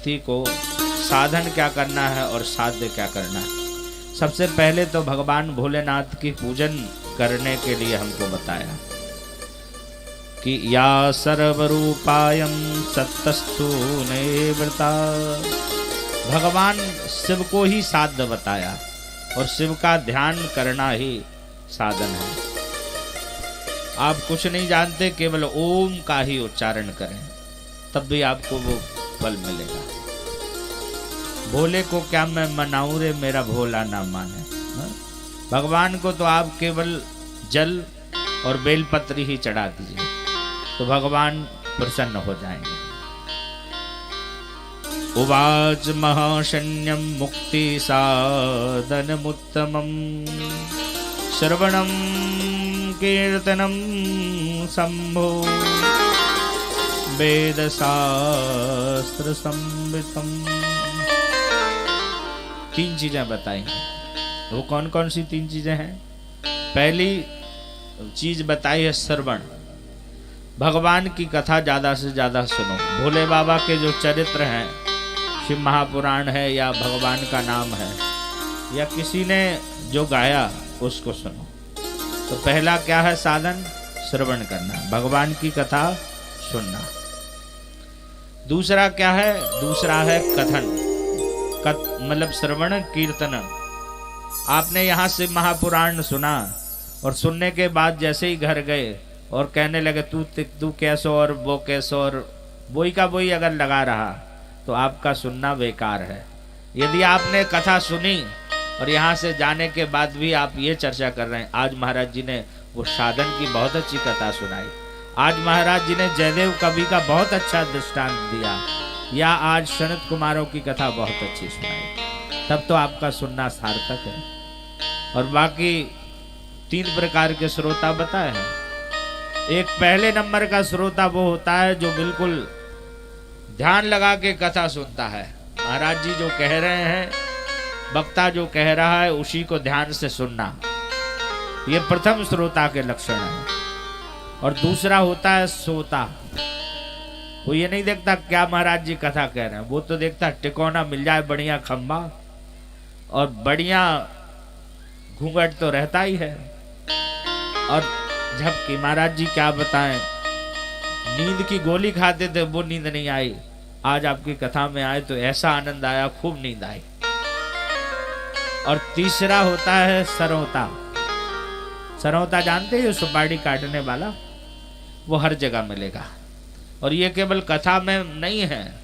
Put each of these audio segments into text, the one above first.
व्यक्ति को साधन क्या करना है और साध्य क्या करना है। सबसे पहले तो भगवान भोलेनाथ की पूजन करने के लिए हमको बताया कि या सर्वरूपायं सत्तस्तु निवृता। भगवान शिव को ही साध्य बताया और शिव का ध्यान करना ही साधन है। आप कुछ नहीं जानते, केवल ओम का ही उच्चारण करें तब भी आपको वो फल मिलेगा। भोले को क्या मैं मनाऊं रे, मेरा भोला ना माने। हा? भगवान को तो आप केवल जल और बेलपत्री ही चढ़ा दीजिए तो भगवान प्रसन्न हो जाएंगे। उवाच महाशन्यं मुक्ति साधनमुत्तमं श्रवणं कीर्तनं शंभो वेदशास्त्र संवितम। तीन चीजें बताई। वो कौन कौन सी तीन चीजें हैं? पहली चीज बताई है श्रवण। भगवान की कथा ज्यादा से ज्यादा सुनो। भोले बाबा के जो चरित्र हैं, शिव महापुराण है या भगवान का नाम है या किसी ने जो गाया उसको सुनो। तो पहला क्या है साधन? श्रवण करना, भगवान की कथा सुनना। दूसरा क्या है? दूसरा है कथन, मतलब श्रवण कीर्तन। आपने यहाँ से महापुराण सुना और सुनने के बाद जैसे ही घर गए और कहने लगे तू कैसो और वो कैसो और वही का वही अगर लगा रहा तो आपका सुनना बेकार है। यदि आपने कथा सुनी और यहाँ से जाने के बाद भी आप ये चर्चा कर रहे हैं, आज महाराज जी ने वो साधन की बहुत अच्छी कथा सुनाई, आज महाराज जी ने जयदेव कवि का बहुत अच्छा दृष्टांत दिया, या आज सनत कुमारों की कथा बहुत अच्छी सुनाई, तब तो आपका सुनना सार्थक है। और बाकी तीन प्रकार के श्रोता बताए हैं। एक पहले नंबर का श्रोता वो होता है जो बिल्कुल ध्यान लगा के कथा सुनता है। महाराज जी जो कह रहे हैं, वक्ता जो कह रहा है, उसी को ध्यान से सुनना, ये प्रथम श्रोता के लक्षण है। और दूसरा होता है श्रोता। वो ये नहीं देखता क्या महाराज जी कथा कह रहे हैं, वो तो देखता टिकोना मिल जाए, बढ़िया खंबा और बढ़िया घूंघट तो रहता ही है। और जबकि महाराज जी क्या बताएं, नींद की गोली खाते थे वो नींद नहीं आई, आज आपकी कथा में आए तो ऐसा आनंद आया, खूब नींद आई। और तीसरा होता है सरौता। सरौता जानते हैं, सुपारी काटने वाला, वो हर जगह मिलेगा। और ये केवल कथा में नहीं है,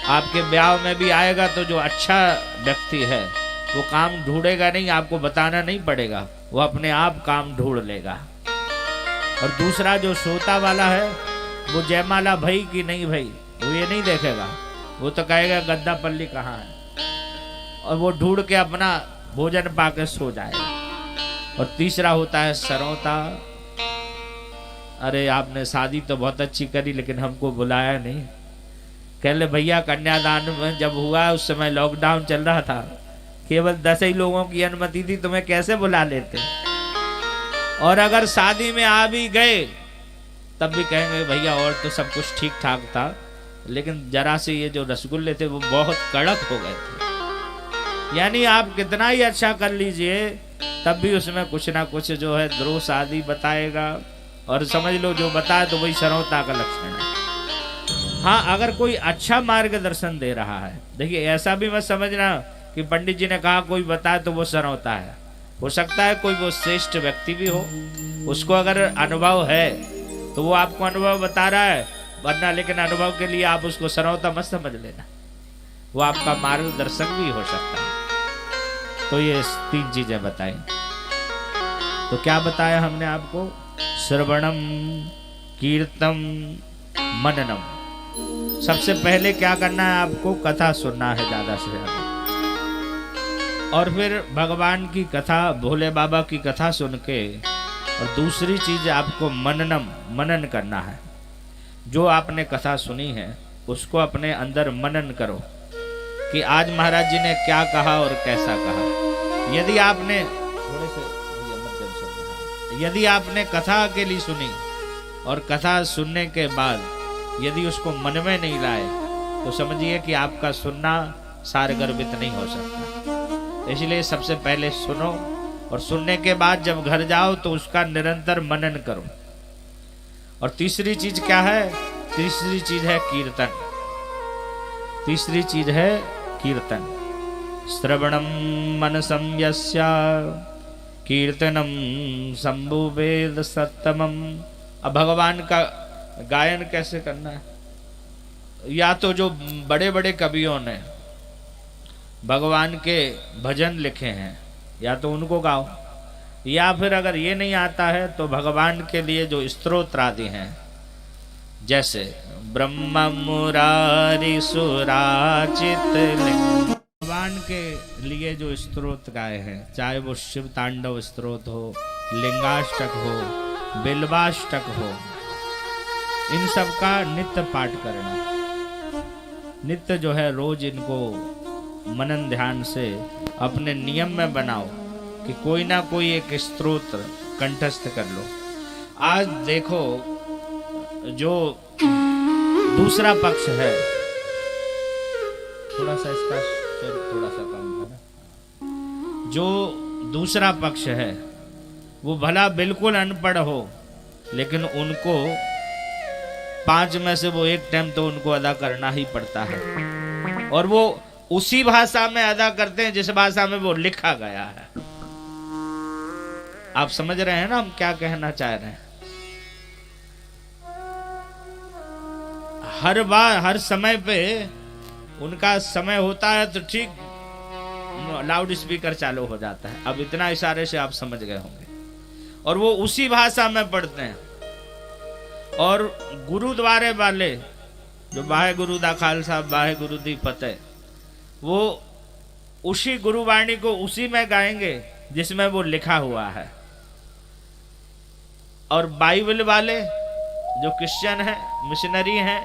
आपके ब्याह में भी आएगा। तो जो अच्छा व्यक्ति है वो काम ढूंढेगा नहीं, आपको बताना नहीं पड़ेगा, वो अपने आप काम ढूंढ लेगा। और दूसरा जो श्रोता वाला है वो जयमाला भई कि नहीं भई, वो ये नहीं देखेगा, वो तो कहेगा गद्दा पल्ली कहाँ है, और वो ढूंढ के अपना भोजन पाके सो जाएगा। और तीसरा होता है सरौता। अरे आपने शादी तो बहुत अच्छी करी लेकिन हमको बुलाया नहीं। कह ले भैया कन्यादान में जब हुआ उस समय लॉकडाउन चल रहा था, केवल 10 ही लोगों की अनुमति थी, तुम्हें कैसे बुला लेते। और अगर शादी में आ भी गए तब भी कहेंगे भैया और तो सब कुछ ठीक ठाक था, लेकिन जरा से ये जो रसगुल्ले थे वो बहुत कड़क हो गए थे। यानी आप कितना ही अच्छा कर लीजिए तब भी उसमें कुछ ना कुछ जो है दोष आदि बताएगा। और समझ लो जो बताए तो वही सरौता का लक्षण है। हाँ, अगर कोई अच्छा मार्गदर्शन दे रहा है, देखिए ऐसा भी मत समझना कि पंडित जी ने कहा कोई बताए तो वो सरौता है। हो सकता है कोई वो श्रेष्ठ व्यक्ति भी हो, उसको अगर अनुभव है तो वो आपको अनुभव बता रहा है, वरना लेकिन अनुभव के लिए आप उसको सरौता मत समझ लेना, वो आपका मार्गदर्शक भी हो सकता है। तो ये 3 चीजें बताई। तो क्या बताया हमने आपको? श्रवणम, कीर्तम, मननम। सबसे पहले क्या करना है आपको? कथा सुनना है ज्यादा से ज्यादा। और फिर भगवान की कथा, भोले बाबा की कथा सुन के, और दूसरी चीज आपको मनन करना है। जो आपने कथा सुनी है उसको अपने अंदर मनन करो कि आज महाराज जी ने क्या कहा और कैसा कहा। यदि आपने यदि आपने कथा अकेली सुनी और कथा सुनने के बाद यदि उसको मन में नहीं लाए तो समझिए कि आपका सुनना सारगर्भित नहीं हो सकता। इसलिए सबसे पहले सुनो, और सुनने के बाद जब घर जाओ तो उसका निरंतर मनन करो। और तीसरी चीज क्या है? तीसरी चीज है कीर्तन। तीसरी चीज है कीर्तन। श्रवणम मनसं यस्या कीर्तनम शंभुवेद सत्तमम। अब भगवान का गायन कैसे करना है? या तो जो बड़े बड़े कवियों ने भगवान के भजन लिखे हैं या तो उनको गाओ, या फिर अगर ये नहीं आता है तो भगवान के लिए जो स्तोत्र आदि हैं, जैसे ब्रह्म मुरारी सुराचित, भगवान के लिए जो स्तोत्र गाए हैं, चाहे वो शिव तांडव स्तोत्र हो, लिंगाष्टक हो, बिल्वाष्टक हो, इन सब का नित्य पाठ करना। नित्य जो है रोज इनको मनन ध्यान से अपने नियम में बनाओ कि कोई ना कोई एक स्तोत्र कंठस्थ कर लो। आज देखो जो दूसरा पक्ष है, थोड़ा सा इसका थोड़ा सा कम है ना, जो दूसरा पक्ष है वो भला बिल्कुल अनपढ़ हो, लेकिन उनको 5 में से वो एक टाइम तो उनको अदा करना ही पड़ता है, और वो उसी भाषा में अदा करते हैं जिस भाषा में वो लिखा गया है। आप समझ रहे हैं ना हम क्या कहना चाह रहे हैं? हर बार हर समय पे उनका समय होता है तो ठीक लाउड स्पीकर चालू हो जाता है। अब इतना इशारे से आप समझ गए होंगे, और वो उसी भाषा में पढ़ते हैं। और गुरुद्वारे वाले जो वाहे गुरु दा खालसा वाहे गुरु दी फतेह, वो उसी गुरुवाणी को उसी में गाएंगे जिसमें वो लिखा हुआ है। और बाइबल वाले जो क्रिश्चियन हैं, मिशनरी हैं,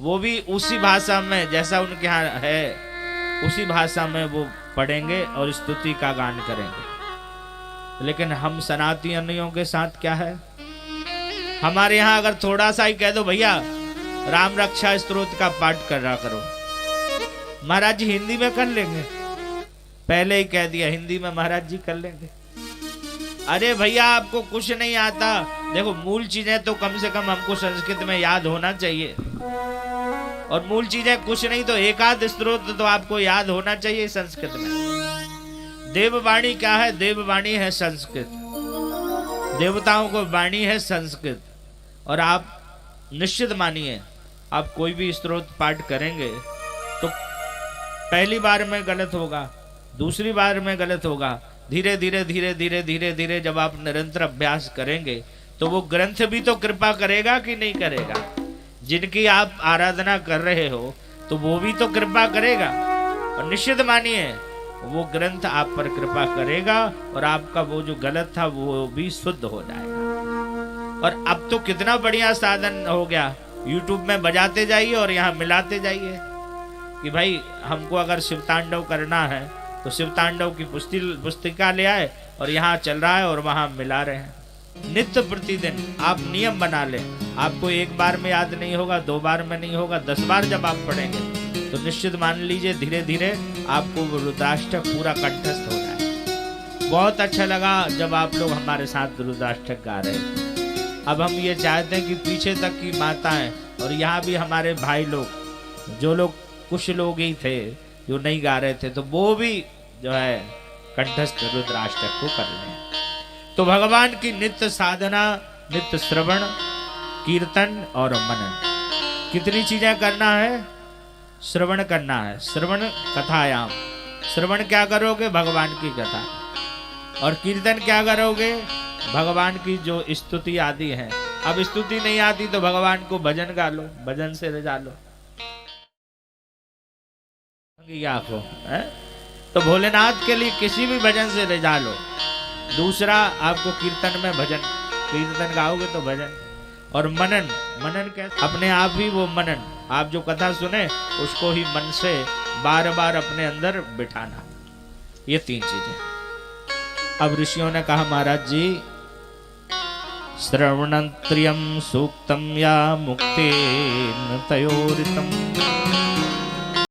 वो भी उसी भाषा में जैसा उनके यहाँ है उसी भाषा में वो पढ़ेंगे और स्तुति का गान करेंगे। लेकिन हम सनातनियों के साथ क्या है? हमारे यहाँ अगर थोड़ा सा ही कह दो भैया राम रक्षा स्तोत्र का पाठ कर रहा करो, महाराज जी हिंदी में कर लेंगे। पहले ही कह दिया हिंदी में महाराज जी कर लेंगे। अरे भैया आपको कुछ नहीं आता। देखो मूल चीजें तो कम से कम हमको संस्कृत में याद होना चाहिए, और मूल चीजें कुछ नहीं तो एक आध स्तोत्र तो आपको याद होना चाहिए संस्कृत में। देववाणी क्या है? देववाणी है संस्कृत, देवताओं को वाणी है संस्कृत। और आप निश्चित मानिए आप कोई भी स्तोत्र पाठ करेंगे तो पहली बार में गलत होगा, दूसरी बार में गलत होगा, धीरे धीरे धीरे धीरे धीरे धीरे जब आप निरंतर अभ्यास करेंगे तो वो ग्रंथ भी तो कृपा करेगा कि नहीं करेगा? जिनकी आप आराधना कर रहे हो तो वो भी तो कृपा करेगा, और निश्चित मानिए वो ग्रंथ आप पर कृपा करेगा और आपका वो जो गलत था वो भी शुद्ध हो जाएगा। और अब तो कितना बढ़िया साधन हो गया, YouTube में बजाते जाइए और यहाँ मिलाते जाइए कि भाई हमको अगर शिव तांडव करना है तो शिव तांडव की पुस्तिका ले आए और यहाँ चल रहा है और वहाँ मिला रहे हैं। नित्य प्रतिदिन आप नियम बना लें। आपको एक बार में याद नहीं होगा, 2 बार में नहीं होगा, 10 बार जब आप पढ़ेंगे तो निश्चित मान लीजिए धीरे धीरे आपको वो रुद्राष्टक पूरा कंठस्थ हो जाए। बहुत अच्छा लगा जब आप लोग हमारे साथ रुद्राष्टक गा रहे थे। अब हम ये चाहते हैं कि पीछे तक की माताएं और यहाँ भी हमारे भाई लोग, जो लोग कुछ लोग ही थे जो नहीं गा रहे थे, तो वो भी जो है कंठस्थ रुद्राष्टक को कर लें। तो भगवान की नित्य साधना, नित्य श्रवण, कीर्तन और मनन, कितनी चीजें करना है? श्रवण करना है। श्रवण कथायाम, श्रवण क्या करोगे? भगवान की कथा। और कीर्तन क्या करोगे? भगवान की जो स्तुति आदि है। अब स्तुति नहीं आती तो भगवान को भजन गा लो, भजन से रजा लो। को है तो भोलेनाथ के लिए किसी भी भजन से रिझा लो। दूसरा आपको कीर्तन में भजन, कीर्तन गाओगे तो भजन। और मनन, मनन कैसे? अपने आप ही वो मनन, आप जो कथा सुने उसको ही मन से बार बार अपने अंदर बिठाना। ये 3 चीजें। अब ऋषियों ने कहा महाराज जी श्रवणंत्रियम सूक्तम या मुक्तेन तयोरितम।